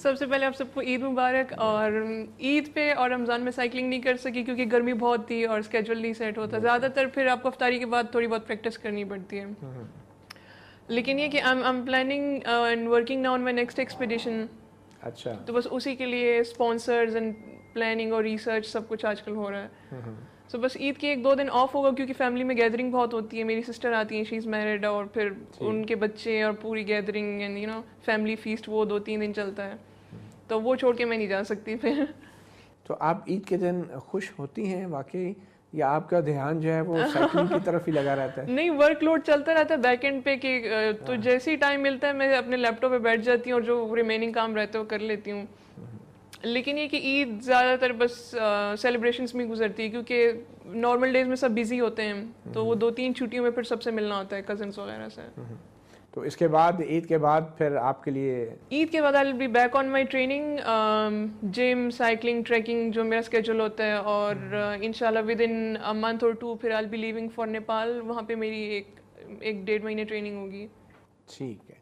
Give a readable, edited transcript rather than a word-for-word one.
سب سے پہلے آپ سب کو عید مبارک. اور عید پہ اور رمضان میں سائیکلنگ نہیں کر سکی کیونکہ گرمی بہت تھی اور اسکیجول نہیں سیٹ ہوتا. زیادہ تر پھر آپ کو افطاری کے بعد تھوڑی بہت پریکٹس کرنی پڑتی ہے. لیکن یہ کہ I am planning and working now on my next expedition. اچھا. تو بس اسی کے لیے اسپانسرز اینڈ پلاننگ اور ریسرچ سب کچھ آج کل ہو رہا ہے. سو بس عید کے 1-2 دن آف ہوگا کیونکہ فیملی میں گیدرنگ بہت ہوتی ہے. میری سسٹر آتی ہیں, شی از میرڈ, اور پھر ان کے بچے اور پوری گیدرنگ اینڈ فیملی فیسٹ وہ 2-3 دن چلتا ہے. تو وہ چھوڑ کے میں نہیں جا سکتی پھر. تو آپ عید کے دن خوش ہوتی ہیں واقعی, یا آپ کا دھیان جو ہے وہ سائیکلنگ کی طرف ہی لگا رہتا ہے؟ نہیں, ورک لوڈ چلتا رہتا ہے بیک اینڈ پہ کہ تو جیسے ہی ٹائم ملتا ہے میں اپنے لیپ ٹاپ پہ بیٹھ جاتی ہوں اور جو ریمیننگ کام رہتا ہے وہ کر لیتی ہوں. لیکن یہ کہ عید زیادہ تر بس سیلیبریشنس میں گزرتی ہے کیونکہ نارمل ڈیز میں سب بزی ہوتے ہیں, تو وہ 2-3 چھٹیوں میں پھر سب سے ملنا ہوتا ہے, کزنس وغیرہ سے. تو اس کے بعد عید کے بعد پھر آپ کے لیے عید کے بعد I will be back on my training, gym, cycling, trekking جو میرا اسکیجول ہوتا ہے. اور انشاءاللہ ود ان اے منتھ اور 2 پھر I will be leaving for Nepal. وہاں پہ میری 1-1.5 مہینے ٹریننگ ہوگی. ٹھیک ہے.